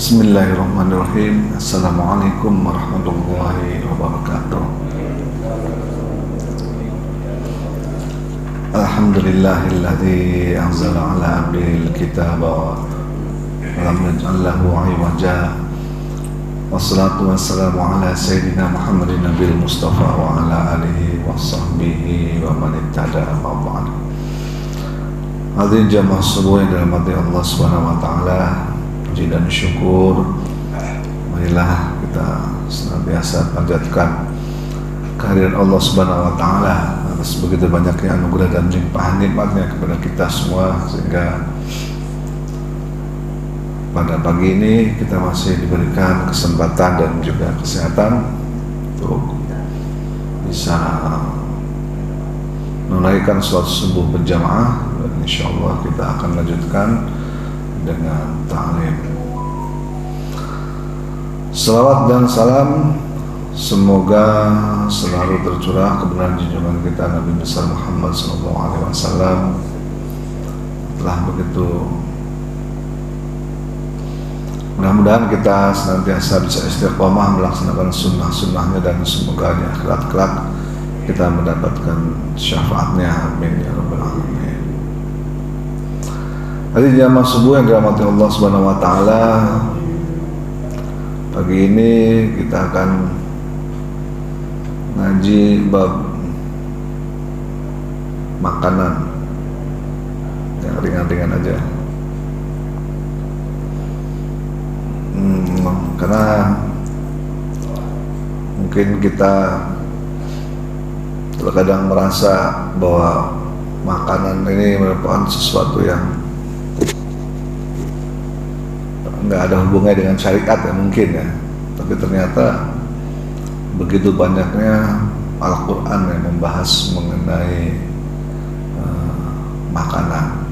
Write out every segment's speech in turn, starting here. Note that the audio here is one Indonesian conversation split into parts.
Bismillahirrahmanirrahim. Assalamualaikum warahmatullahi wabarakatuh. Alhamdulillahilladzi anzala ala abdihil kitaba wa lam yaj'al lahu 'iwaja. Wassalatu wassalamu ala sayyidina Muhammadin nabiyil mustafa wa ala alihi wa sahbihi wa man ittada ma ba'd. Hadirin jamaah subuh yang dirahmati Allah Subhanahu wa taala, puji dan syukur marilah kita senantiasa panjatkan kehadiran Allah Subhanahu wa taala atas begitu banyaknya anugerah dan limpahan nikmatnya kepada kita semua, sehingga pada pagi ini kita masih diberikan kesempatan dan juga kesehatan untuk bisa menunaikan sholat subuh berjamaah, dan insyaallah kita akan lanjutkan dengan ta'lim. Salawat dan salam semoga selalu tercurah kebenaran junjungan kita Nabi besar Muhammad SAW. Telah begitu, mudah-mudahan kita senantiasa bisa istiqomah melaksanakan sunnah-sunnahnya, dan semoga di akhirat kelak kita mendapatkan syafaatnya, amin ya rabbal alamin. Hari jamaah subuh yang dirahmati Allah Subhanahu wa taala, pagi ini kita akan ngaji bab makanan yang ringan-ringan aja. Karena mungkin kita terkadang merasa bahwa makanan ini merupakan sesuatu yang nggak ada hubungannya dengan syariat ya mungkin ya, tapi ternyata begitu banyaknya Al-Quran yang membahas mengenai makanan.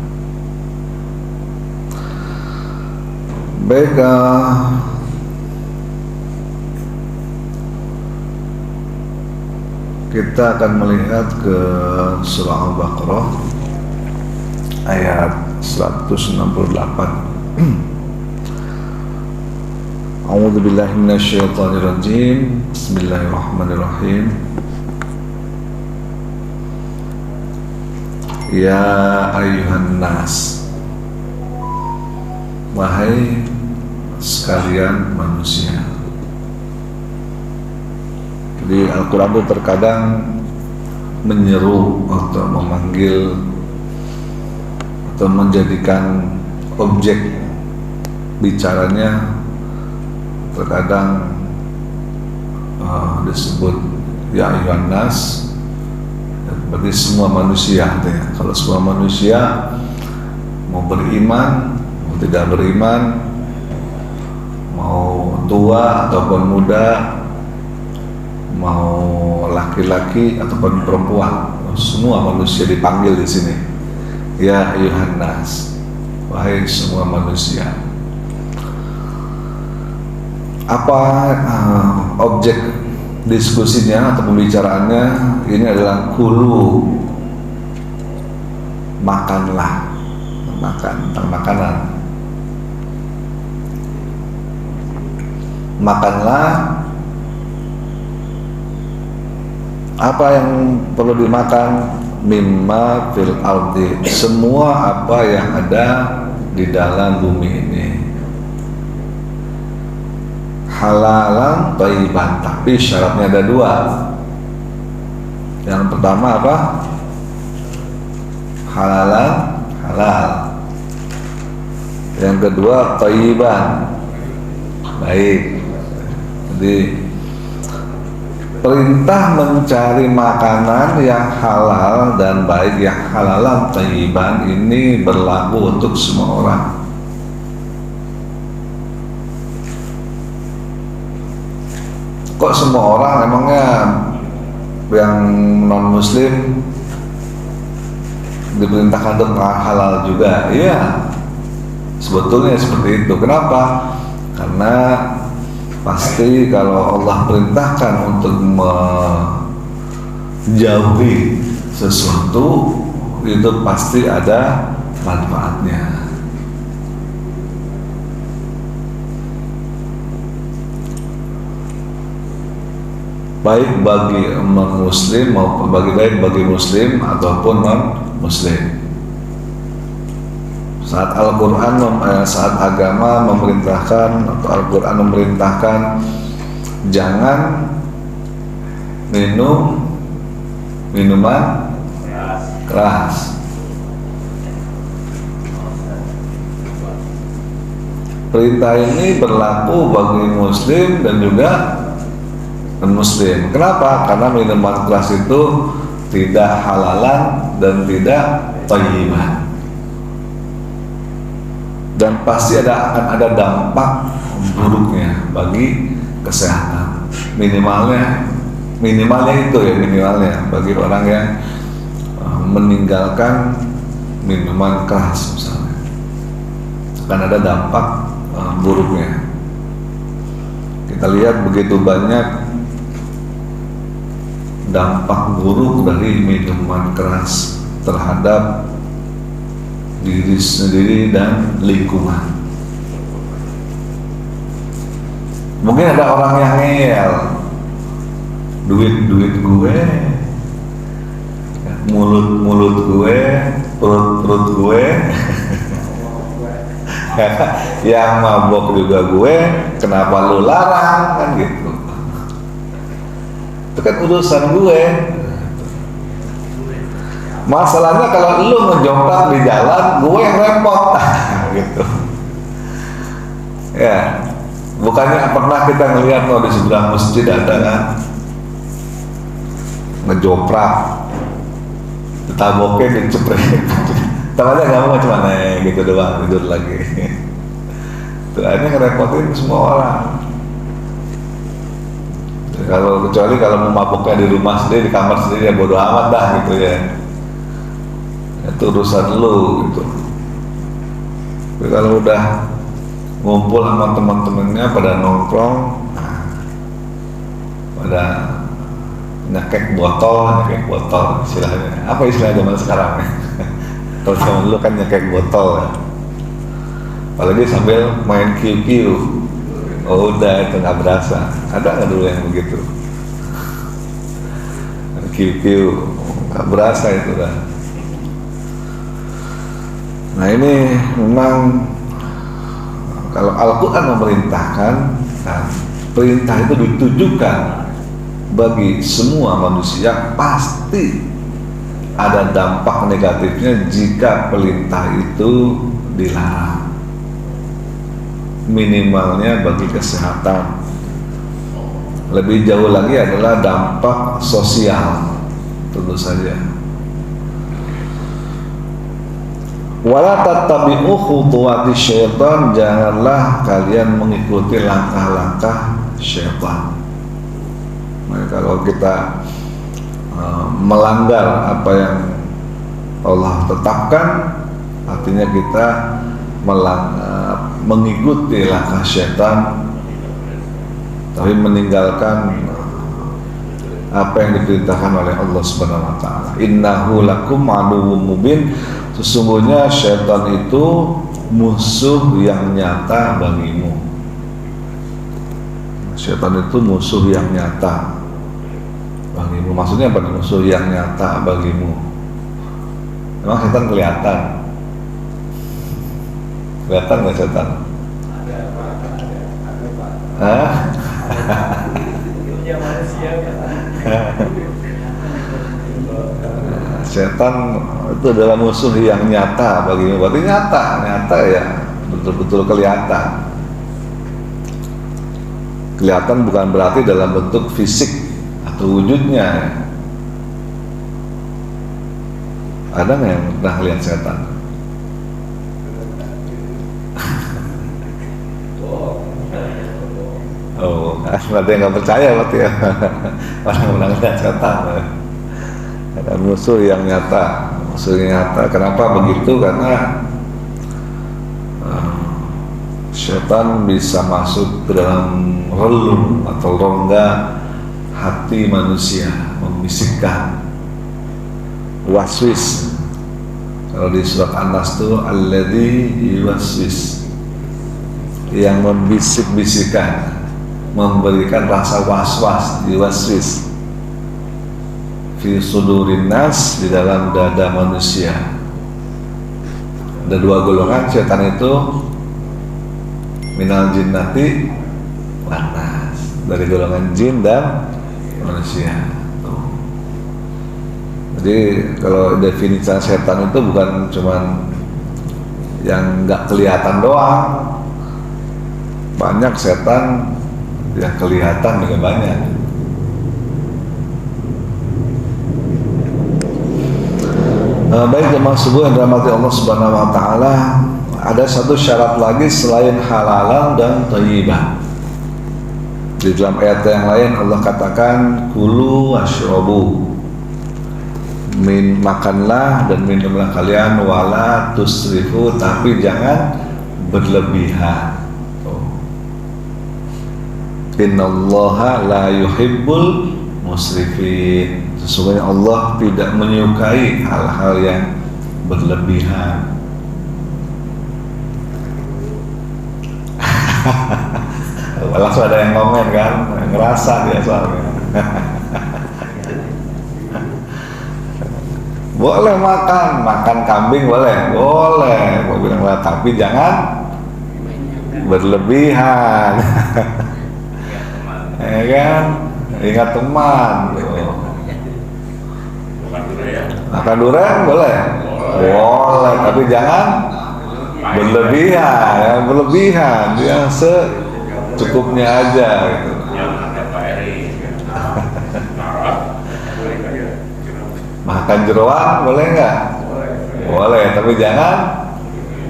Baik, kita akan melihat ke surah Al-Baqarah ayat 168. A'udzu billahi minasyaitonir rajim. Bismillahirrahmanirrahim. Ya ayyuhan nas, wahai sekalian manusia. Jadi Al-Quran itu terkadang menyeru atau memanggil atau menjadikan objek bicaranya terkadang disebut ya ayyuhan nas, berarti semua manusia artinya. Kalau semua manusia mau beriman, mau tidak beriman, mau tua ataupun muda, mau laki-laki ataupun perempuan, semua manusia dipanggil di sini. Ya ayyuhan nas, wahai semua manusia. Apa objek diskusinya atau pembicaraannya? Ini adalah kulu, makanlah, tentang makanan. Makanlah. Apa yang perlu dimakan? Mimma fil ardi, semua apa yang ada di dalam bumi ini. Halalan thayyiban, tapi syaratnya ada dua. Yang pertama apa? Halalan, halal. Yang kedua thayyiban, baik. Jadi perintah mencari makanan yang halal dan baik, yang halalan thayyiban, ini berlaku untuk semua orang. Kok semua orang? Emangnya yang non muslim diperintahkan untuk halal juga? Iya, sebetulnya seperti itu. Kenapa? Karena pasti kalau Allah perintahkan untuk menjauhi sesuatu, itu pasti ada manfaatnya. baik bagi non muslim maupun baik bagi muslim ataupun non muslim. Saat saat agama memerintahkan atau Al-Quran memerintahkan jangan minum minuman keras. Perintah ini berlaku bagi muslim dan juga non-muslim. Kenapa? Karena minuman keras itu tidak halalan dan tidak thayyiban. Dan pasti akan ada dampak buruknya bagi kesehatan. Minimalnya itu ya, minimalnya bagi orang yang meninggalkan minuman keras misalnya, akan ada dampak buruknya. Kita lihat begitu banyak dampak buruk dari minuman keras terhadap diri sendiri dan lingkungan. Mungkin ada orang yang ngeyel, duit gue, mulut gue, perut gue, yang mabok juga gue, kenapa lu larang, kan gitu. Itu kan urusan gue. Masalahnya kalau lu ngejongkak di jalan, gue yang repot, gitu. Ya, bukannya pernah kita ngelihat di sebelah masjid ada kan ngejoprak, ditaboknya dicepret, tangannya nggak mau cuma gitu doang, tidur lagi. Tuh, akhirnya ngerepotin semua orang. Kecuali kalau mau mabuknya di rumah sendiri, di kamar sendiri, ya bodo amat dah gitu ya. Itu urusan lu gitu. Tapi kalau udah ngumpul sama teman-temannya pada nongkrong, pada nyekek botol istilahnya. Apa istilah zaman sekarang? Kalau zaman dulu kan nyekek botol ya. Apalagi sambil main QQ. Oh udah, itu nggak berasa. Ada nggak dulu yang begitu? QQ nggak berasa itu kan. Nah ini memang kalau Al-Quran memerintahkan, nah, perintah itu ditujukan bagi semua manusia, pasti ada dampak negatifnya jika perintah itu dilarang. Minimalnya bagi kesehatan. Lebih jauh lagi adalah dampak sosial, tentu saja. Wala tattabi'u khutuwati syaitan, janganlah kalian mengikuti langkah-langkah syaitan. Nah, kalau kita melanggar apa yang Allah tetapkan, artinya kita mengikuti langkah syaitan, tapi meninggalkan apa yang diperintahkan oleh Allah Subhanahu wa taala. Innahu lakum aduwwum mubin, sesungguhnya syaitan itu musuh yang nyata bagimu. Syaitan itu musuh yang nyata bagimu. Maksudnya apa? Musuh yang nyata bagimu. Memang syaitan kelihatan? Kelihatan nggak setan? Hah? Setan itu adalah musuh yang nyata bagimu. Berarti nyata ya, betul-betul kelihatan. Kelihatan bukan berarti dalam bentuk fisik atau wujudnya. Ada nggak yang pernah lihat setan? Oh, berarti nggak percaya berarti ya. Orang pernah lihat setan. Ada musuh yang nyata. Musuh yang nyata. Kenapa begitu? Karena setan bisa masuk ke dalam relung atau rongga hati manusia, membisikkan, waswis. Kalau di surat An-Nas itu alladzi yuwaswis, yang membisik-bisikan. memberikan rasa was-was, diwaswis fi sudurin nas, di dalam dada manusia. Ada dua golongan setan itu, minal jinnati wan nas, dari golongan jin dan manusia. Jadi kalau definisi setan itu bukan cuman yang nggak kelihatan doang, banyak setan yang kelihatan juga banyak. Baik jemaah subuh yang dirahmati Allah Subhanahu wa taala, ada satu syarat lagi selain halalan dan thayyibah. Di dalam ayat yang lain Allah katakan kulu washrabu, makanlah dan minumlah kalian, wala tusrifu, tapi jangan berlebihan. Innallaha la yuhibbul musrifin. Sesungguhnya Allah tidak menyukai hal-hal yang berlebihan. Langsung ada yang komen kan, ngerasa dia soalnya. Boleh makan kambing boleh, gua bilang lah, tapi jangan berlebihan. Ya kan, ingat teman. Makan durian boleh, tapi jangan berlebihan. Yang berlebihan dia secukupnya aja gitu. Makan jeroan boleh nggak? Boleh, tapi jangan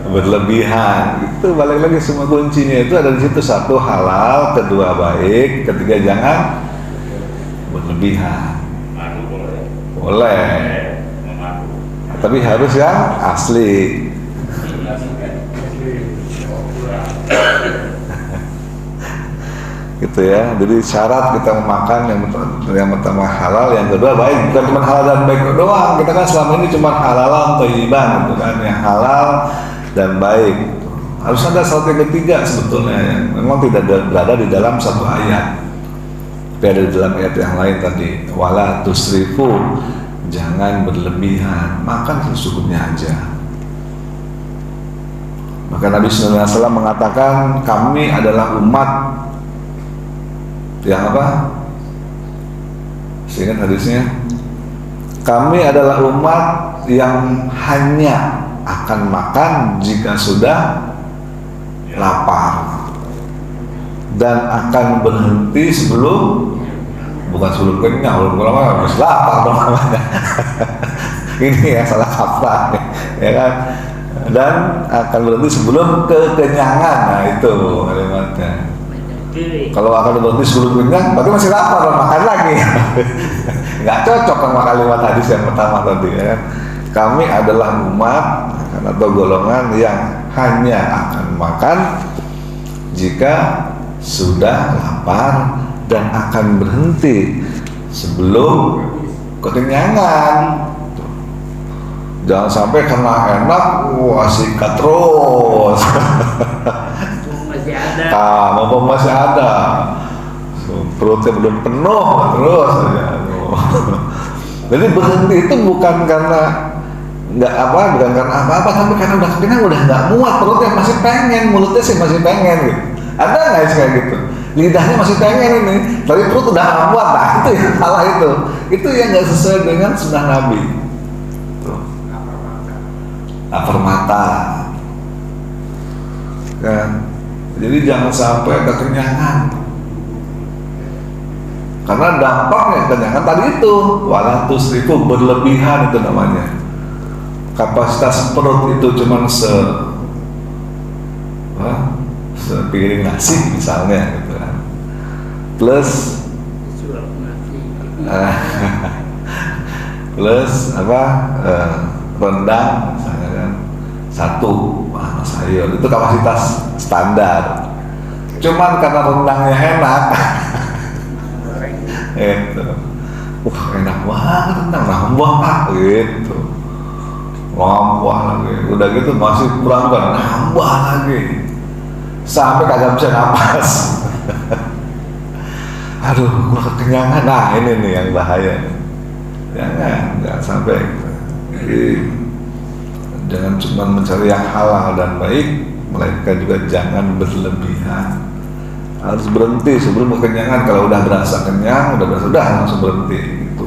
berlebihan. Itu balik lagi, semua kuncinya itu ada di situ. Satu, halal; kedua, baik; ketiga, jangan berlebihan. Boleh, tapi harus yang asli. Gitu ya. Jadi syarat kita memakan yang pertama halal, yang kedua baik. Bukan cuma halal dan baik doang. Kita kan selama ini cuma halalan thayyiban gitu kan, yang halal dan baik. Harus ada syarat yang ketiga sebetulnya yang memang tidak berada di dalam satu ayat, tapi ada di dalam ayat yang lain tadi. Wala tusrifu, jangan berlebihan, makan secukupnya aja. Maka Nabi SAW mengatakan, kami adalah umat yang apa? Ingat hadisnya? Kami adalah umat yang hanya akan makan jika sudah lapar, dan akan berhenti bukan sebelum kenyang, belum harus lapar dong namanya. Ini ya salah kaprah, ya kan? Dan akan berhenti sebelum kekenyangan. Nah itu kalimatnya. Kalau akan berhenti sebelum kenyang, berarti masih lapar, makan lagi. Nggak cocok sama kalimat hadis yang pertama tadi, ya kan? Kami adalah umat atau golongan yang hanya akan makan jika sudah lapar, dan akan berhenti sebelum kekenyangan. Jangan sampai karena enak, wah sikat terus. Mumpung masih ada, perutnya belum penuh terus aja. Jadi berhenti itu bukan karena bukan karena apa-apa, tapi karena udah kenyang, udah nggak muat, perutnya masih pengen, mulutnya sih masih pengen gitu. Ada nggak sih kayak gitu? Lidahnya masih pengen ini, tapi perut udah nggak muat. Nah itu yang salah itu yang nggak sesuai dengan sunnah Nabi. Lapar mata, kan? Jadi jangan sampai kekenyangan, karena dampaknya kekenyangan tadi itu wala tusrifu, berlebihan itu namanya. Kapasitas perut itu cuma sepiring nasi misalnya gitu kan, plus rendang misalnya kan, satu sayur, itu kapasitas standar. Cuman karena rendangnya enak, itu, enak banget rendang, nambah gitu, nambah lagi, udah gitu masih kurang kan, nambah lagi, sampai kagak bisa napas. aduh gua kekenyangan. Nah ini nih yang bahaya nih. Jangan sampai. Jadi jangan cuma mencari yang halal dan baik, melainkan juga jangan berlebihan. Harus berhenti sebelum kekenyangan. Kalau udah berasa kenyang, udah langsung berhenti gitu.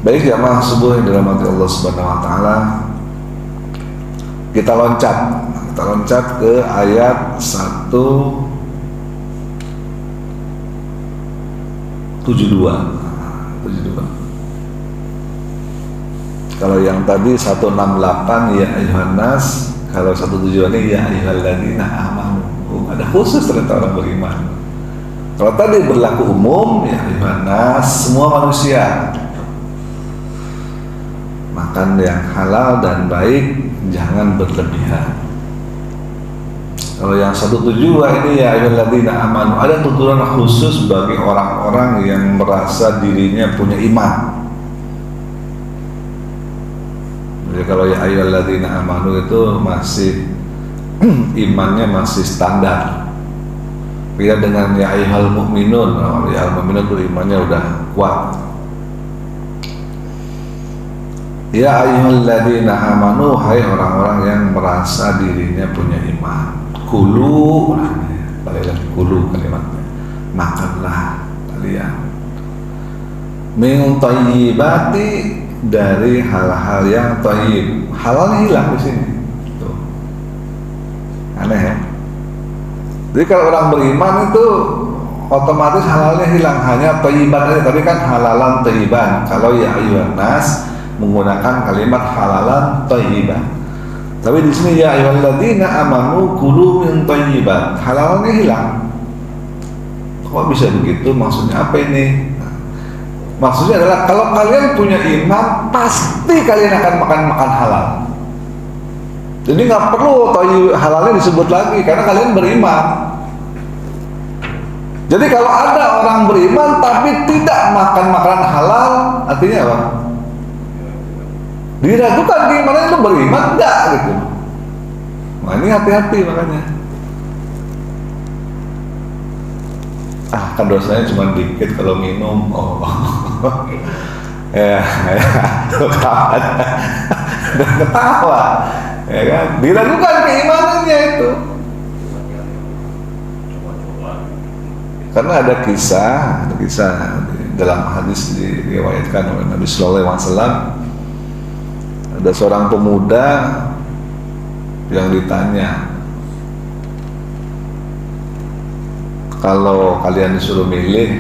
Baik jamaah subuh yang dirahmati Allah Subhanahu wa taala. Kita loncat ke ayat 172. Kalau yang tadi 168 ya ayuhan nas, kalau 172 ini ya ayyuhalladzina amanu. Ada khusus ternyata orang beriman. Kalau tadi berlaku umum ya ayuhan nas, semua manusia. Makan yang halal dan baik, jangan berlebihan. Kalau yang 172 ini ya ayyuhalladzina amanu, ada tuntunan khusus bagi orang-orang yang merasa dirinya punya iman. Jadi kalau ya ayyuhalladzina amanu itu masih imannya masih standar. Beda dengan ya ayyuhal mu'minun. Ya ayyuhal mu'minun itu imannya udah kuat. Ya ayyuhalladzina amanu, hai orang-orang yang merasa dirinya punya iman. Kulu, balik lagi kulu kalimatnya. Makanlah kalian min thayyibati, dari hal-hal yang thayyib. Halalnya hilang di sini. Tuh. Aneh ya. Jadi kalau orang beriman itu otomatis halalnya hilang, hanya thayyiban aja. Tapi kan halalan thayyiban. Kalau ya ayyuhan nas menggunakan kalimat halalan thayyiban. Tapi di sini ya ayyuhalladzina amanu kulu min thayyibat. Halalnya hilang. Kok bisa begitu? Maksudnya apa ini? Maksudnya adalah kalau kalian punya iman, pasti kalian akan makan halal. Jadi nggak perlu halalnya disebut lagi karena kalian beriman. Jadi kalau ada orang beriman tapi tidak makan makanan halal, artinya apa? Diragukan keimanannya itu beriman enggak gitu. Nah ini hati-hati makanya. Kan dosanya cuma dikit kalau minum. Ya, dan ketawa, ya kan? Diragukan keimanannya itu. Karena ada kisah dalam hadis diriwayatkan oleh Nabi Sallallahu Alaihi Wasallam. Ada seorang pemuda yang ditanya, kalau kalian disuruh milih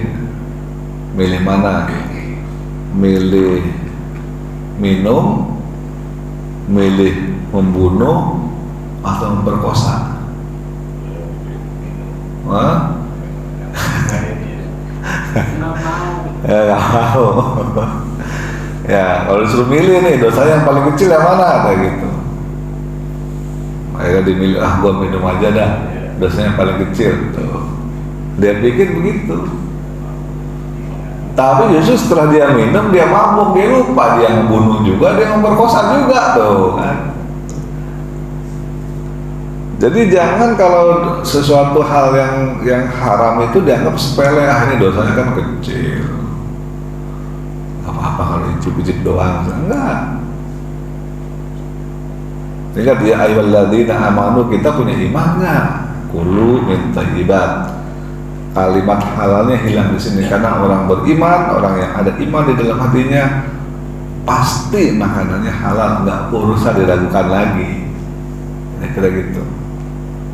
mana? Milih minum, milih membunuh, atau memperkosa? Hah? Nggak mau. Ya, kalau disuruh milih nih, dosa yang paling kecil yang mana? Kayak gitu. Akhirnya dimilih, gua minum aja dah, dosanya yang paling kecil. Tuh. Dia pikir begitu. Tapi justru setelah dia minum, dia mabuk, dia lupa, dia membunuh juga, dia memperkosa juga tuh kan. Jadi jangan kalau sesuatu hal yang haram itu dianggap sepele, ini dosanya kan kecil. Apa-apa kalau icip-icip doang, enggak. Ingat ya ayyuhalladzina amanu, kita punya iman enggak? Kulu min thayyibat. Kalimat halalnya hilang di sini karena orang beriman, orang yang ada iman di dalam hatinya pasti makanannya halal, nggak usah diragukan lagi. Kira gitu.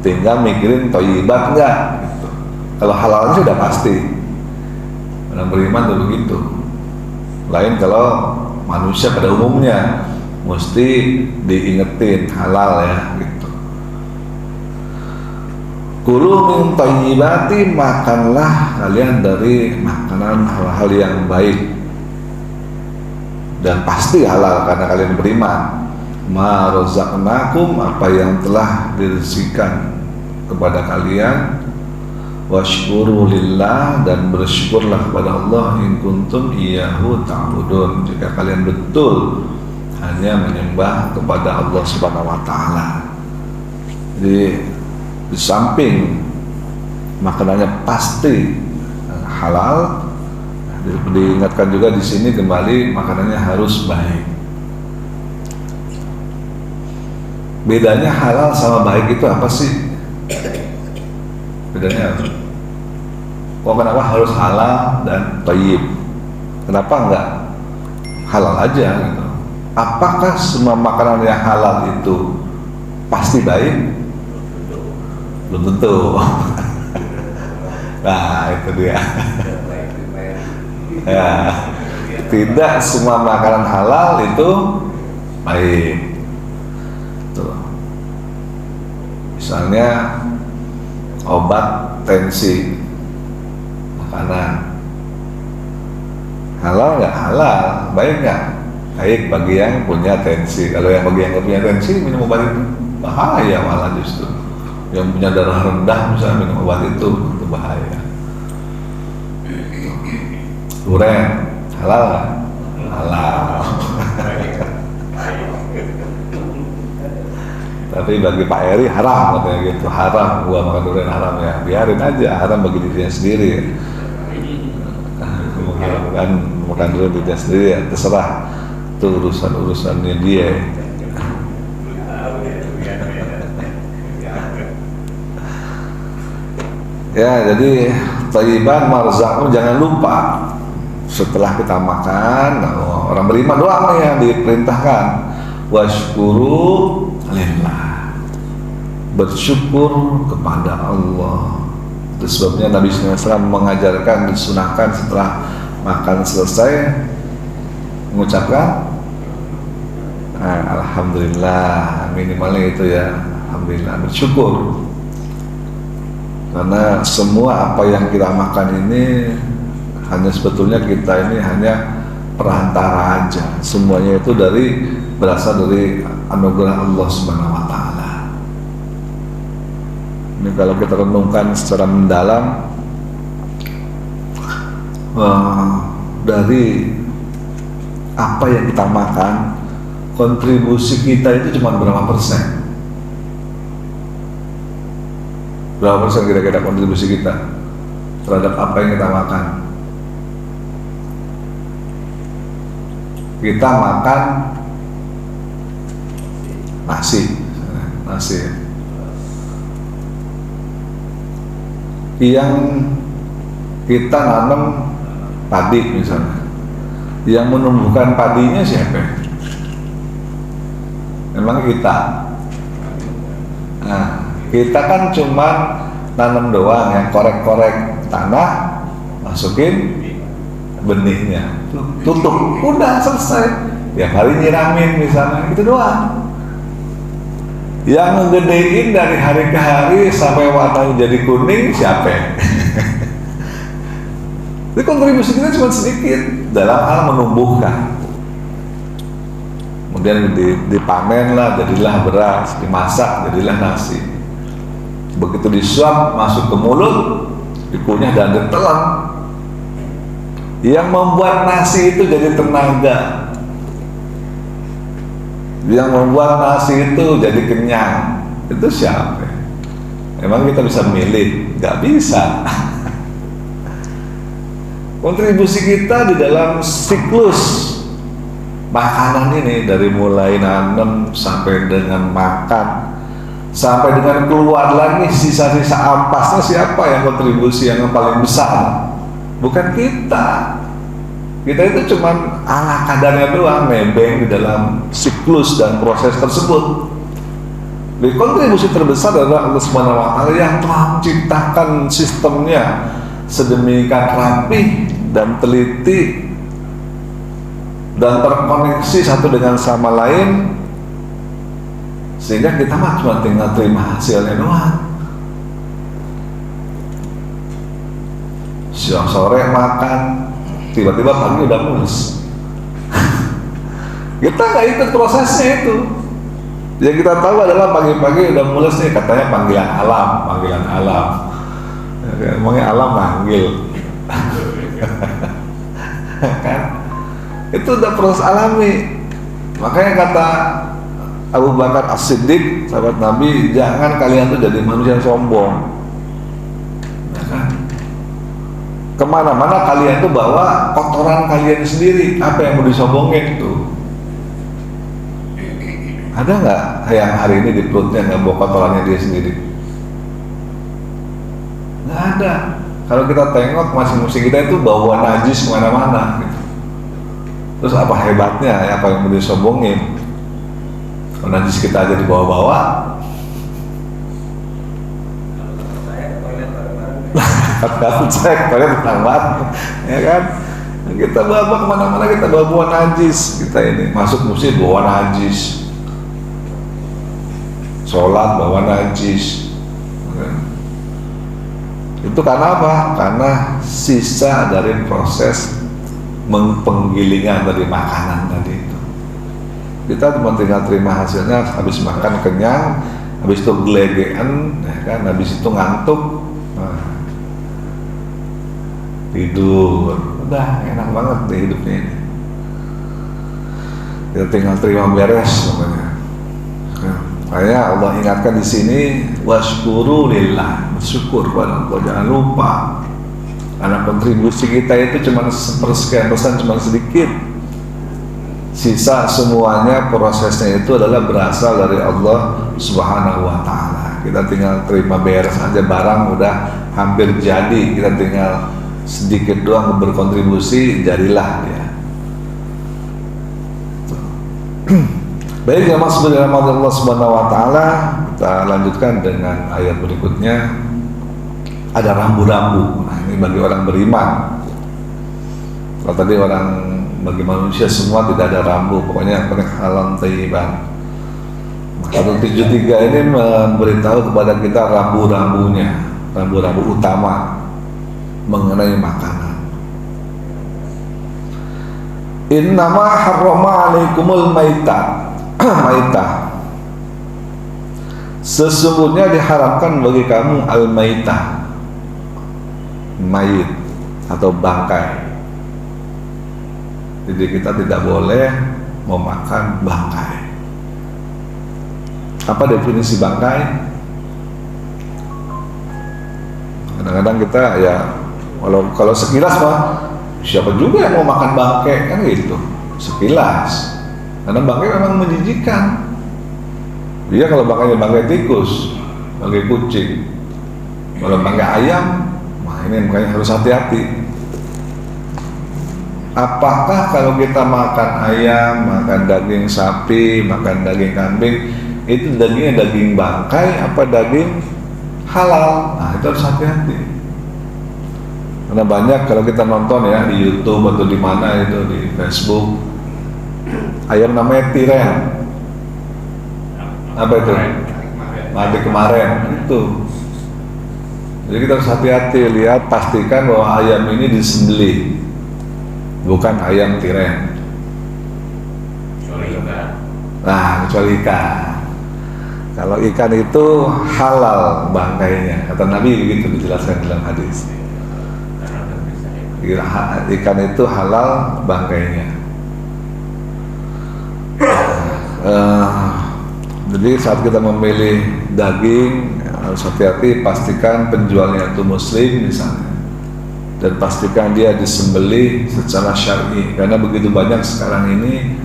Tinggal mikirin thayyibat enggak gitu. Kalau halalnya sudah pasti. Orang beriman tuh begitu. Lain kalau manusia pada umumnya mesti diingetin halal ya gitu. Kulu min thayyibati, makanlah kalian dari makanan hal-hal yang baik dan pasti halal karena kalian beriman. Ma razaqnakum, apa yang telah direzekikan kepada kalian. Washkuru lillah, dan bersyukurlah kepada Allah in kuntum iyyahu ta'budun, jika kalian betul hanya menyembah kepada Allah Subhanahu wa taala. Jadi Di samping makanannya pasti halal, diingatkan juga di sini kembali makanannya harus baik. Bedanya halal sama baik itu apa sih? Bedanya apa? Kok kenapa harus halal dan thayyib? Kenapa enggak halal aja gitu? Apakah semua makanan yang halal itu pasti baik? Belum tentu. Nah, itu dia. Ya, tidak semua makanan halal itu baik. Tuh. Misalnya obat tensi, makanan halal nggak halal, baik nggak? Baik bagi yang punya tensi. Kalau yang bagi yang nggak punya tensi minum obat itu bahaya malah justru. Yang punya darah rendah misalnya minum obat itu bahaya. Durian halal nggak? Halal. Tapi bagi Pak Eri haram katanya gitu, haram gua makan durian haram ya. Biarin aja, haram bagi dirinya sendiri. Makan durian dirinya sendiri ya, terserah. Itu urusannya dia. Ya, jadi thayyiban marzaqun, jangan lupa setelah kita makan, orang beriman doang nih yang diperintahkan, washkuru lillah, bersyukur kepada Allah. Itu sebabnya Nabi SAW mengajarkan, disunahkan setelah makan selesai mengucapkan alhamdulillah, minimalnya itu ya, alhamdulillah, bersyukur. Karena semua apa yang kita makan ini hanya sebetulnya kita ini hanya perantara aja. Semuanya itu berasal dari anugerah Allah Subhanahu wa taala. Ini kalau kita renungkan secara mendalam, dari apa yang kita makan, kontribusi kita itu cuma berapa persen? Berapa persen kira-kira kontribusi kita terhadap apa yang kita makan? Kita makan nasi. Yang kita nanam padi misalnya, yang menumbuhkan padinya siapa? Memang kita. Nah, kita kan cuma nanam doang ya, korek-korek tanah, masukin benihnya, tutup, udah selesai. Tiap hari nyiramin misalnya, itu doang. Yang ngegedein dari hari ke hari sampai warnanya jadi kuning siapa? Jadi kontribusi kita cuma sedikit dalam hal menumbuhkan. Kemudian dipanen lah, jadilah beras, dimasak, jadilah nasi. Begitu disuap masuk ke mulut, dikunyah dan ditelan. Yang membuat nasi itu jadi tenaga, yang membuat nasi itu jadi kenyang, itu siapa? Emang kita bisa milih? Gak bisa. Kontribusi kita di dalam siklus makanan ini, dari mulai nanam sampai dengan makan, sampai dengan keluar lagi sisa-sisa ampasnya, siapa yang kontribusi yang paling besar? Bukan kita. Kita itu cuma ala kadarnya doang, nebeng di dalam siklus dan proses tersebut. Jadi kontribusi terbesar adalah Allah Subhanahu wa taala yang telah menciptakan sistemnya sedemikian rapi dan teliti dan terkoneksi satu dengan sama lain, sehingga kita mah cuma tinggal terima hasilnya doang. Siang sore makan, tiba-tiba pagi udah mulus. Kita nggak ikut prosesnya itu. Yang kita tahu adalah pagi-pagi udah mulus nih, katanya panggilan alam. Emangnya alam manggil? Kan? Itu udah proses alami. Makanya kata Abu Bakar As-Siddiq, sahabat Nabi, jangan kalian tuh jadi manusia yang sombong. Ya kan? Kemana-mana kalian tuh bawa kotoran kalian sendiri. Apa yang mau disombongin tuh? Ada nggak yang hari ini di perutnya nggak bawa kotorannya dia sendiri? Nggak ada. Kalau kita tengok masing-masing kita itu bawa najis kemana-mana gitu. Terus apa hebatnya? Apa yang mau disombongin? Kalau najis kita aja dibawa-bawa. Kalau cek toilet bareng, ya kan? Kita bawa kemana-mana, kita bawa najis. Kita ini masuk masjid bawa najis, sholat bawa najis. Itu karena apa? Karena sisa dari proses penggilingan dari makanan tadi itu. Kita cuma tinggal terima hasilnya, habis makan kenyang, habis itu gelegean, ya kan? Habis itu ngantuk, tidur, udah enak banget deh hidupnya ini. Kita tinggal terima beres namanya. Makanya Allah ingatkan di sini, washkuru lillah, bersyukur kepada Allah, jangan lupa. Karena kontribusi kita itu cuma sepersekian persen, cuma sedikit. Sisa semuanya prosesnya itu adalah berasal dari Allah Subhanahu wa Ta'ala. Kita tinggal terima beres aja, barang udah hampir jadi, kita tinggal sedikit doang berkontribusi, jadilah dia. Baik, yang maksud dalam Allah Subhanahu wa Ta'ala, kita lanjutkan dengan ayat berikutnya. Ada rambu-rambu. Nah, ini bagi orang beriman. Kalau tadi bagi manusia semua tidak ada rambu, pokoknya yang penting halal thayyiban. 173 ini memberitahu kepada kita rambu-rambunya, rambu-rambu utama mengenai makanan. Innama harrama alaikumul maitah. Maitah, sesungguhnya diharamkan bagi kamu al-maitah, mayit atau bangkai. Jadi kita tidak boleh memakan bangkai. Apa definisi bangkai? Kadang-kadang kita ya, kalau sekilas mah siapa juga yang mau makan bangkai, kan gitu, sekilas. Karena bangkai memang menjijikkan. Dia kalau bangkainya bangkai tikus, bangkai kucing, kalau bangkai ayam, nah ini makanya harus hati-hati. Apakah kalau kita makan ayam, makan daging sapi, makan daging kambing, itu dagingnya daging bangkai apa daging halal? Nah itu harus hati-hati. Karena banyak kalau kita nonton ya di YouTube atau di mana itu, di Facebook, ayam namanya tiren. Apa itu? Mati kemarin itu. Jadi kita harus hati-hati, lihat, pastikan bahwa ayam ini disembelih, bukan ayam tiren. Nah, kecuali ikan. Kalau ikan itu halal bangkainya, kata Nabi begitu dijelaskan dalam hadis. Ikan itu halal bangkainya. Jadi saat kita memilih daging harus hati-hati, pastikan penjualnya itu muslim misalnya, dan pastikan dia disembelih secara syar'i. Karena begitu banyak sekarang ini,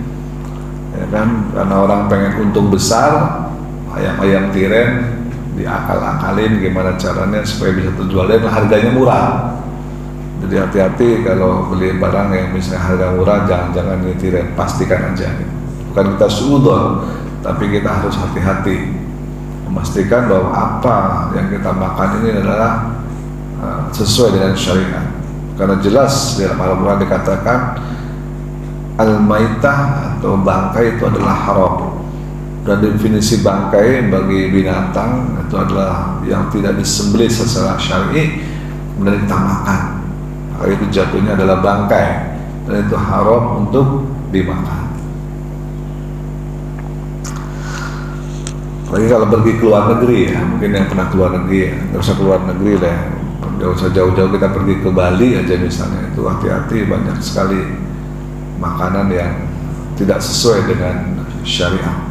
ya kan, karena orang pengen untung besar, ayam-ayam tiren diakal-akalin gimana caranya supaya bisa terjual dan harganya murah. Jadi hati-hati kalau beli barang yang misalnya harga murah, jangan-jangan ini tiren, pastikan aja. Bukan kita suudzon, tapi kita harus hati-hati memastikan bahwa apa yang kita makan ini adalah sesuai dengan syariat. Karena jelas di dalam Al-Quran dikatakan al-maitah atau bangkai itu adalah haram, dan definisi bangkai bagi binatang itu adalah yang tidak disembelih secara syar'i kemudian kita makan, maka itu jatuhnya adalah bangkai dan itu haram untuk dimakan. Lagi kalau pergi ke luar negeri ya, mungkin yang pernah keluar negeri ya, nggak usah keluar negeri lah, nggak usah jauh-jauh, kita pergi ke Bali aja misalnya, itu hati-hati, banyak sekali makanan yang tidak sesuai dengan syariat.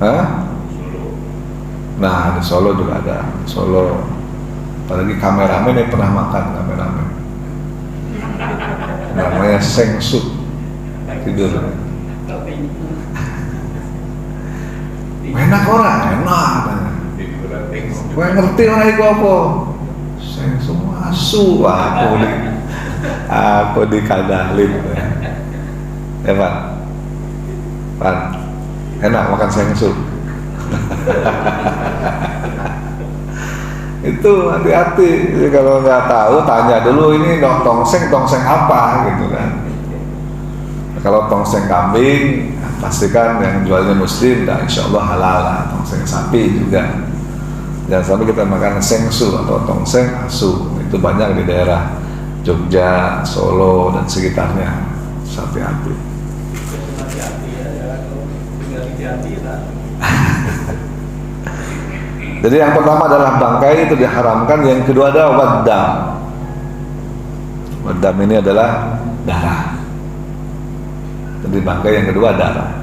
Hah? Nah di Solo juga ada. Solo, apalagi kameramen yang pernah makan kameramen. Namanya Sengsu, tidur. Enak orang, enak. Gue ngerti orang itu apa? Sengsu asu, aku dikadalin. Ya Pak, Pak, enak makan sengsu. Itu hati-hati, kalau nggak tahu tanya dulu ini tongseng apa gitu kan. Kalau tongseng kambing pastikan yang jualnya muslim dan insya Allah halal lah. Tongseng sapi juga jangan sampai kita makan sengsu atau tongseng asu. Itu banyak di daerah Jogja, Solo dan sekitarnya. Hati-hati. Jadi yang pertama adalah bangkai, itu diharamkan. Yang kedua adalah waddam. Waddam ini adalah darah. Jadi bangkai yang kedua darah.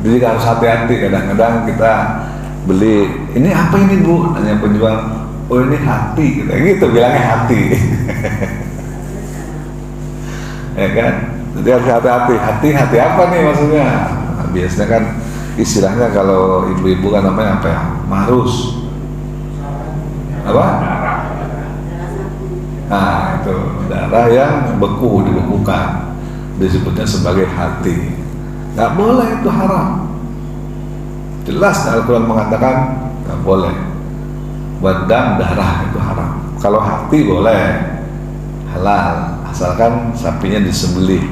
Jadi harus hati-hati. Kadang-kadang kita beli, ini apa ini Bu? Nanya penjual, oh ini hati. Gitu bilangnya hati. Ya kan? Jadi harus hati-hati. Hati apa nih maksudnya? Nah, biasanya kan istilahnya kalau ibu-ibu kan namanya apa ya? Marus. Apa? Nah itu darah yang beku, dibekukan, disebutnya sebagai hati. Nggak boleh, itu haram. Jelas Al-Quran mengatakan nggak boleh. Waddam, darah itu haram. Kalau hati boleh, halal, asalkan sapinya disembelih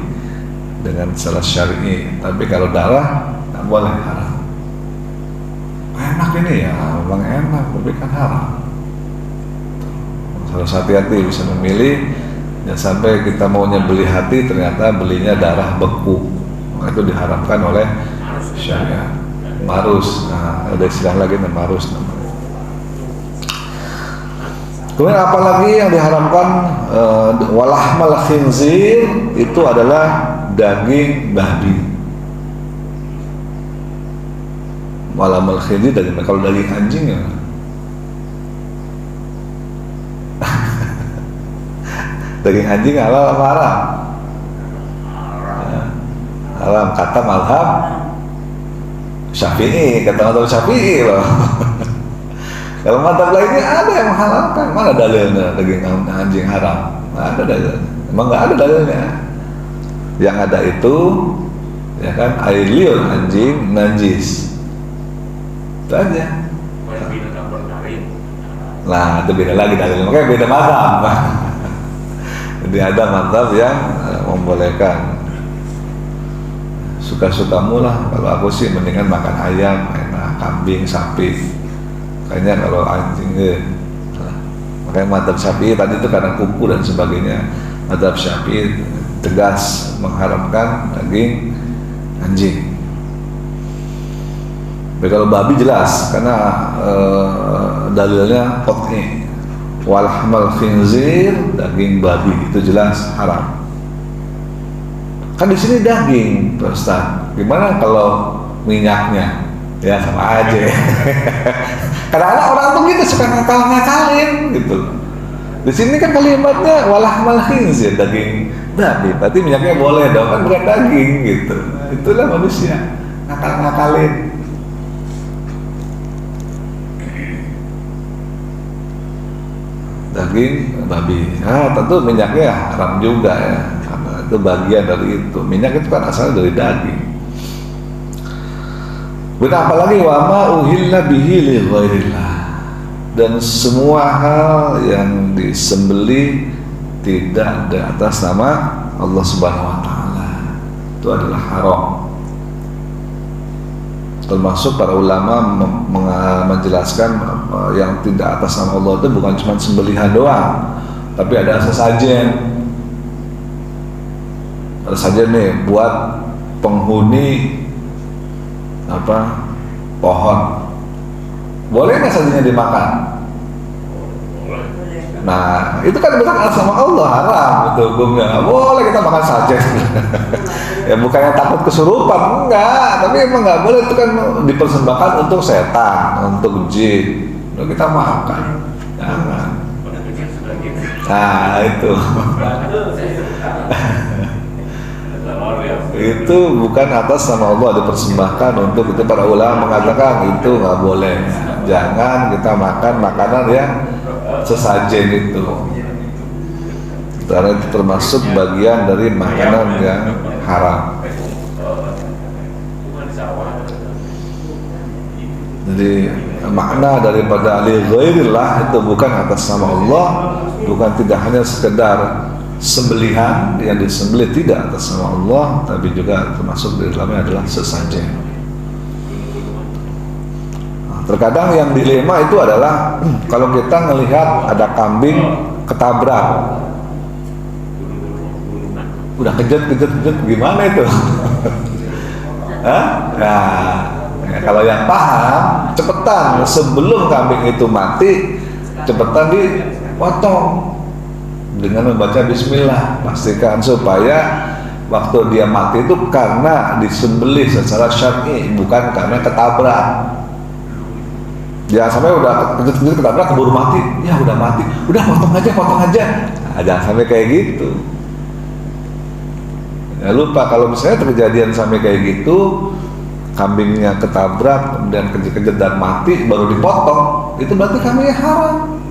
dengan salah syar'i. Tapi kalau darah nggak boleh, haram. Enak ini ya, memang enak, tapi kan haram. Harus hati-hati, bisa memilih. Jangan sampai kita maunya beli hati, ternyata belinya darah beku. Itu diharamkan oleh syariat. Marus, nah, ada istilah lagi namanya marus namanya. Kemudian apalagi yang diharamkan, walahmal khinzir, itu adalah daging babi. Walahmal khinzir daging, kalau daging anjing ya. Daging anjing halal apa haram? Haram, kata mazhab Syafi'i, kata mazhab Syafi'i loh. Kalau mazhab lainnya ada yang menghalalkan. Mana dalilnya daging anjing haram? Nggak ada dalilnya. Emang nggak ada dalilnya. Yang ada itu, ya kan, air liur anjing najis. Itu aja. Nah, itu beda lagi dalilnya. Makanya beda mazhab. Jadi ada mazhab yang membolehkan. Suka-sukamu lah. Kalau aku sih mendingan makan ayam, enak, kambing, sapi. Kayaknya kalau anjing makanya mazhab Syafi'i tadi itu karena kuku dan sebagainya. Mazhab Syafi'i tegas mengharamkan daging anjing. Tapi kalau babi jelas karena dalilnya qat'i. Walahmal khinzir, daging babi itu jelas haram. Kan di sini daging, Pak Ustaz. Gimana kalau minyaknya? Ya sama aja. Kadang-kadang orang tuh gitu suka ngakal-ngakalin gitu. Di sini kan kalimatnya walahmal khinzir, daging babi. Berarti minyaknya boleh dong, kan bukan daging gitu. Itulah manusia, ngakal-ngakalin. Daging babi, tentu minyaknya haram juga ya, karena itu bagian dari itu. Minyak itu kan asalnya dari daging. Dan apalagi wama uhilla bihi li ghairillah, dan semua hal yang disembelih tidak di atas nama Allah Subhanahu wa taala itu adalah haram. Termasuk para ulama menjelaskan yang tidak atas nama Allah itu bukan cuma sembelihan doang, tapi ada sesajen. Ada sesajen nih buat penghuni pohon. Boleh nggak sajinya dimakan? Nah, itu kan bukan atas nama Allah, haram itu hukumnya. Nggak boleh kita makan sajen. Ya bukannya takut kesurupan, enggak. Tapi emang nggak boleh, itu kan dipersembahkan untuk setan, untuk jin. Lalu kita makan, jangan. Nah itu. Itu bukan atas nama Allah, dipersembahkan untuk itu. Para ulama mengatakan itu nggak boleh. Jangan kita makan makanan yang sesajen itu, karena itu termasuk bagian dari makanan yang haram. Jadi makna daripada li ghairillah itu bukan atas nama Allah, bukan tidak hanya sekedar sembelihan yang disembelih tidak atas nama Allah, tapi juga termasuk di dalamnya adalah sesajen. Terkadang yang dilema itu adalah kalau kita melihat ada kambing ketabrak, udah kejut gimana itu? Hah? Nah, ya, kalau yang paham cepetan sebelum kambing itu mati, cepetan dipotong dengan membaca Bismillah. Pastikan supaya waktu dia mati itu karena disembelih secara syar'i, bukan karena ketabrak. Jangan sampai udah kejut-kejut ketabrak keburu mati, ya udah mati, udah potong aja. Nah, jangan sampai kayak gitu. Ya, lupa kalau misalnya terjadian sampai kayak gitu, kambingnya ketabrak dan kejut-kejut dan mati baru dipotong, itu berarti kambingnya haram.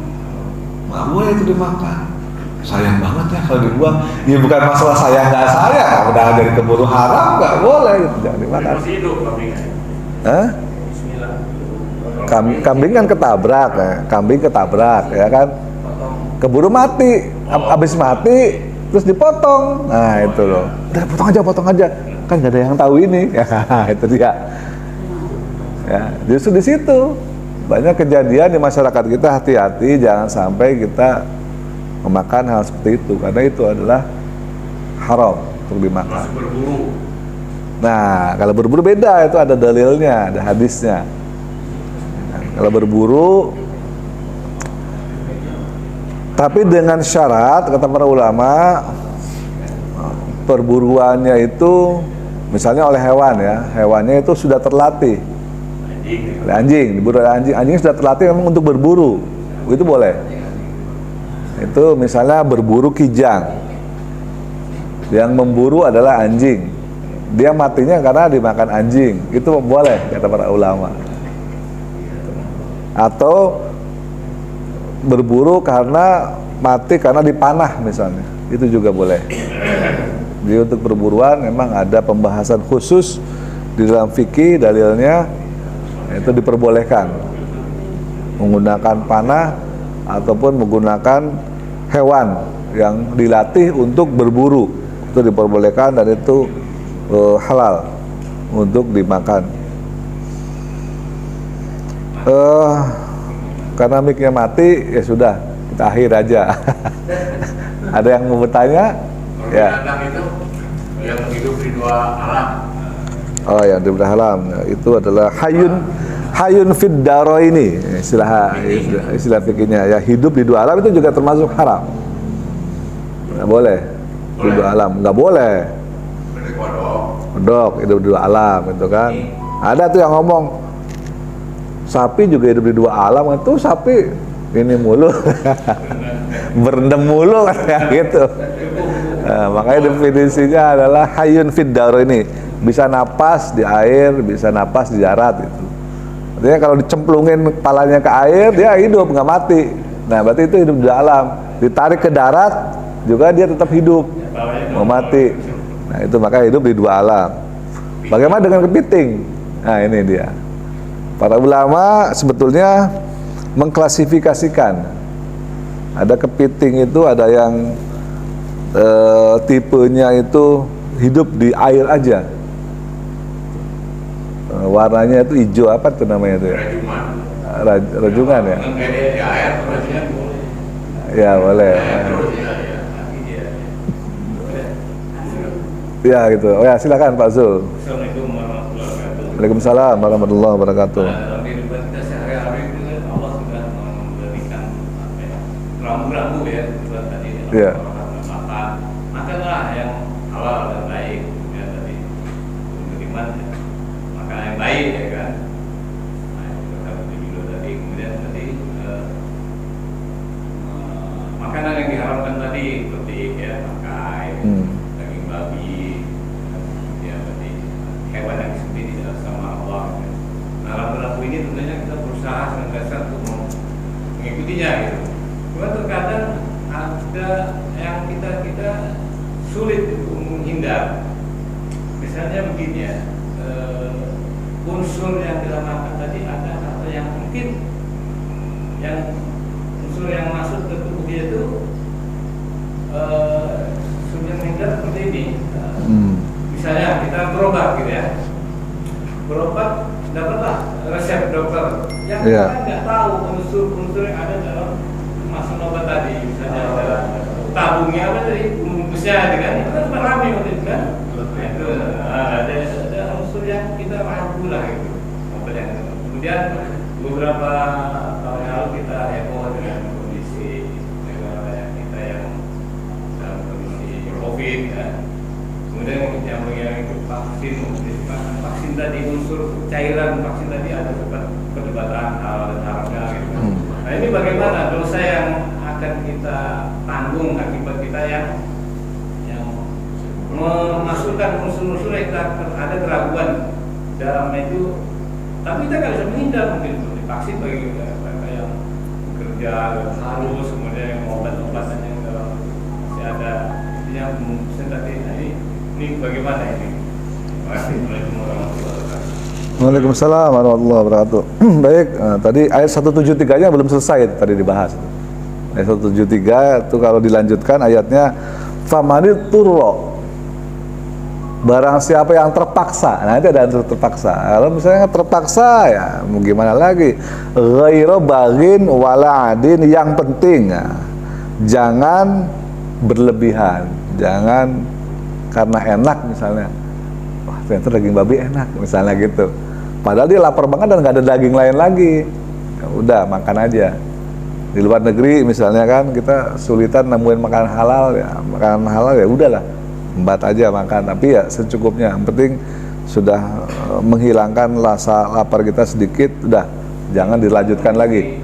Nggak boleh itu dimakan. Sayang banget ya kalau dibuang. Ya bukan masalah sayang nggak sayang, udah dari keburu haram nggak boleh, itu jangan dimakan. Masih hidup kambingnya. Hah? Kambing kan ketabrak ya, kambing ketabrak ya kan, keburu mati, habis mati terus dipotong, nah itu loh, udah potong aja, kan nggak ada yang tahu ini, ya itu dia, ya justru di situ banyak kejadian di masyarakat kita. Hati-hati jangan sampai kita memakan hal seperti itu, karena itu adalah haram untuk dimakan. Nah kalau berburu beda, itu ada dalilnya, ada hadisnya. Kalau berburu, tapi dengan syarat, kata para ulama, perburuannya itu misalnya oleh hewan ya, hewannya itu sudah terlatih. Oleh anjing, diburu oleh anjing sudah terlatih memang untuk berburu, itu boleh. Itu misalnya berburu kijang, yang memburu adalah anjing, dia matinya karena dimakan anjing, itu boleh kata para ulama. Atau berburu karena mati karena dipanah misalnya, itu juga boleh. Jadi untuk perburuan memang ada pembahasan khusus di dalam fikih, dalilnya itu diperbolehkan menggunakan panah ataupun menggunakan hewan yang dilatih untuk berburu, itu diperbolehkan dan itu halal untuk dimakan. Karena mic-nya mati, ya sudah, kita akhir aja. Ada yang mau bertanya? Ya. Itu yang hidup di dua alam. Oh, yang di dua alam itu adalah hayun fid daraini, istilah fikihnya ya, hidup di dua alam itu juga termasuk haram. Nggak boleh di dua alam, nggak boleh. Kodok hidup di dua alam itu kan. Ada tuh yang ngomong sapi juga hidup di dua alam, itu sapi ini mulu berendam mulu kayak gitu. Nah, makanya definisinya adalah hayun fid daraini, bisa napas di air, bisa napas di darat itu. Artinya kalau dicemplungin kepalanya ke air dia hidup, nggak mati. Nah berarti itu hidup di alam. Ditarik ke darat juga dia tetap hidup, mau mati. Nah itu makanya hidup di dua alam. Bagaimana dengan kepiting? Nah ini dia. Para ulama sebetulnya mengklasifikasikan. Ada kepiting itu ada yang tipenya itu hidup di air aja. Warnanya itu hijau, apa tuh namanya itu ya? Rajungan ya? Ya boleh. Ya gitu. Oh ya silakan Pak Zul. Waalaikumsalam warahmatullahi wabarakatuh. Dalam kehidupan kita sehari-hari itu Allah sudah memberikan rambut rambu-rambu ya, seperti tadi Iya. makanlah yang halal dan baik ya tadi beriman ya. Makanan yang baik ya kan. Nah, itu kan dulu tadi kemudian tadi makanan yang diharamkan tadi seperti ya pakai daging babi ya tadi hewan yang disembelih tidak sama Allah ya. Nah rambu-rambu ini tentunya kita berusaha senantiasa untuk mengikutinya gitu. Cuma terkadang ada yang kita sulit menghindar. Misalnya begini ya, unsur yang dilakukan tadi ada atau yang mungkin yang unsur yang masuk ke tubuh dia itu sudah menghindar seperti ini. Misalnya kita berobat gitu ya, berobat dapatlah resep dokter yang kita nggak tahu unsur-unsur yang ada dalam kemasan obat tadi, misalnya ada tabungnya apa tadi, bungkusnya dengan itu kan cuma rame waktu itu kan, itu ada unsur yang kita ragu lah gitu. Kemudian beberapa tahun yang lalu kita heboh dengan kondisi negara kita yang dalam kondisi COVID kan. Kemudian yang itu vaksin tadi, unsur cairan vaksin tadi ada perdebatan halal dan haramnya gitu. Nah ini bagaimana dosa yang akan kita tanggung akibat kita yang memasukkan unsur-unsur yang ada keraguan dalamnya itu, tapi kita nggak bisa menghindar mungkin divaksin bagi mereka yang bekerja harus, kemudian yang obat-obatan yang masih ada yang tadi. Nah, ini bagaimana ini? Assalamualaikum warahmatullahi wabarakatuh. Waalaikumsalam warahmatullahi wabarakatuh. Baik, tadi ayat 173-nya belum selesai tadi dibahas. Ayat 173 itu kalau dilanjutkan ayatnya famanit turro, barang siapa yang terpaksa. Nah itu ada yang terpaksa. Kalau misalnya terpaksa ya mau gimana lagi, ghairu baghin wala adin, yang penting ya, jangan berlebihan, jangan karena enak misalnya, wah ternyata daging babi enak misalnya gitu, padahal dia lapar banget dan nggak ada daging lain lagi, ya udah makan aja. Di luar negeri misalnya kan kita sulitan nemuin makanan halal ya udahlah embat aja makan, tapi ya secukupnya, yang penting sudah menghilangkan rasa lapar kita sedikit, udah jangan dilanjutkan lagi.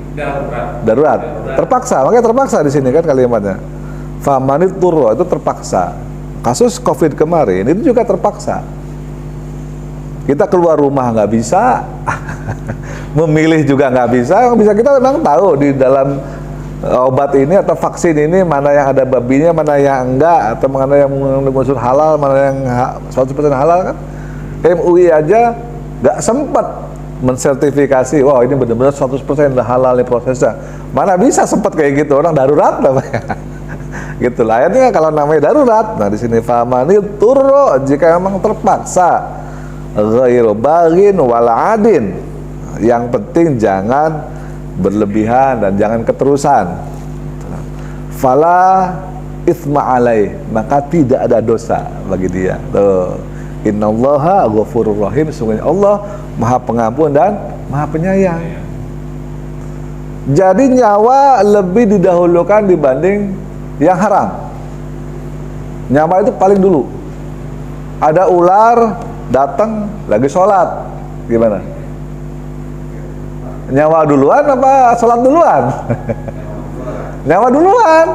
Darurat. Terpaksa, makanya terpaksa di sini kan kalimatnya. Famanit turro itu terpaksa. Kasus COVID kemarin itu juga terpaksa. Kita keluar rumah nggak bisa, memilih juga nggak bisa. Yang bisa kita memang tahu di dalam obat ini atau vaksin ini mana yang ada babinya, mana yang enggak, atau mana yang mengandung unsur halal, mana yang 100% halal kan. MUI aja nggak sempat mensertifikasi, wah ini benar-benar 100% udah halal nih prosesnya. Mana bisa sempat kayak gitu, orang darurat namanya. Gitu lah, akhirnya kalau namanya darurat. Nah di sini famanit turro, jika memang terpaksa, ghairu baghin wala adin, yang penting jangan berlebihan dan jangan keterusan. Fala itsma alaih, maka tidak ada dosa bagi dia. Tuh, innallaha ghafurur rahim, sungguhnya Allah Maha Pengampun dan Maha Penyayang. Jadi nyawa lebih didahulukan dibanding yang haram. Nyawa itu paling dulu. Ada ular datang lagi sholat, gimana? Nyawa duluan apa sholat duluan? Nyawa duluan.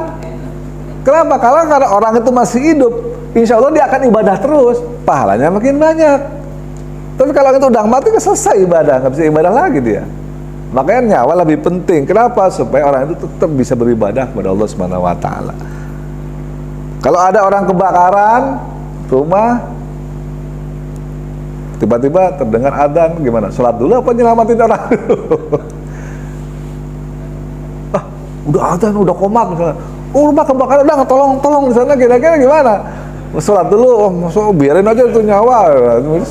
Kenapa? Karena orang itu masih hidup, insya Allah dia akan ibadah terus, pahalanya makin banyak. Tapi kalau itu udah mati, selesai ibadah, nggak bisa ibadah lagi dia. Makanya nyawa lebih penting. Kenapa? Supaya orang itu tetap bisa beribadah kepada Allah Subhanahu wa Ta'ala. Kalau ada orang kebakaran rumah, tiba-tiba terdengar adzan, gimana? Sholat dulu apa nyelamatin orang dulu? Udah adzan, udah komat misalnya. Rumah kebakaran, udah tolong di sana, kira-kira gimana? Sholat dulu, biarin aja itu nyawa.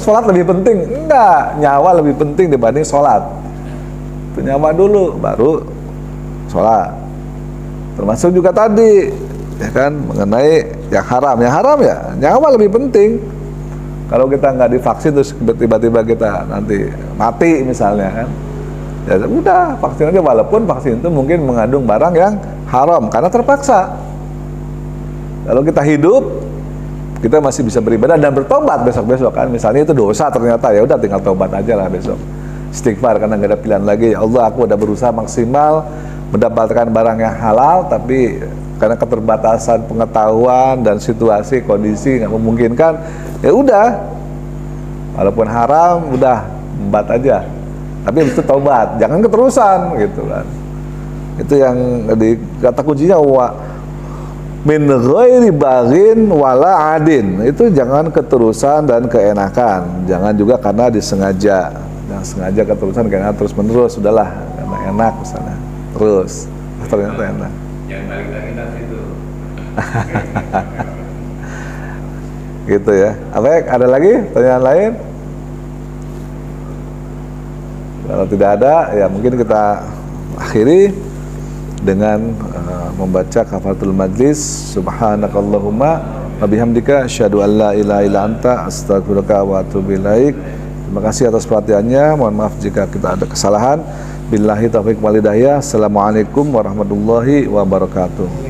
Sholat lebih penting? Enggak, nyawa lebih penting dibanding sholat. Itu nyawa dulu, baru sholat. Termasuk juga tadi, ya kan, mengenai yang haram. Yang haram ya, nyawa lebih penting. Kalau kita nggak divaksin terus tiba-tiba kita nanti mati misalnya kan, ya udah vaksin aja, walaupun vaksin itu mungkin mengandung barang yang haram karena terpaksa. Kalau kita hidup, kita masih bisa beribadah dan bertobat besok-besok kan. Misalnya itu dosa ternyata, ya udah tinggal tobat aja lah besok. Istighfar karena nggak ada pilihan lagi. Ya Allah, aku udah berusaha maksimal mendapatkan barang yang halal, tapi karena keterbatasan pengetahuan dan situasi kondisi nggak memungkinkan, ya udah, walaupun haram udah embat aja, tapi itu taubat, jangan keterusan gitu kan. Itu yang di kata kuncinya, wa min ghairi baghin wala adin. Itu jangan keterusan dan keenakan, jangan juga karena disengaja. Jangan sengaja keterusan karena terus menerus, sudahlah karena enak misalnya terus ternyata enak. Yang balik lagi nanti itu. Gitu ya. Baik, ada lagi pertanyaan lain? Kalau tidak ada, ya mungkin kita akhiri dengan membaca kafaratul majlis. Subhanakallahumma wa bihamdika asyhadu an la ilaha illa anta astaghfiruka wa atubu ilaik. Terima kasih atas perhatiannya. Mohon maaf jika kita ada kesalahan. Billahi taufiq wal hidayah. Assalamualaikum warahmatullahi wabarakatuh.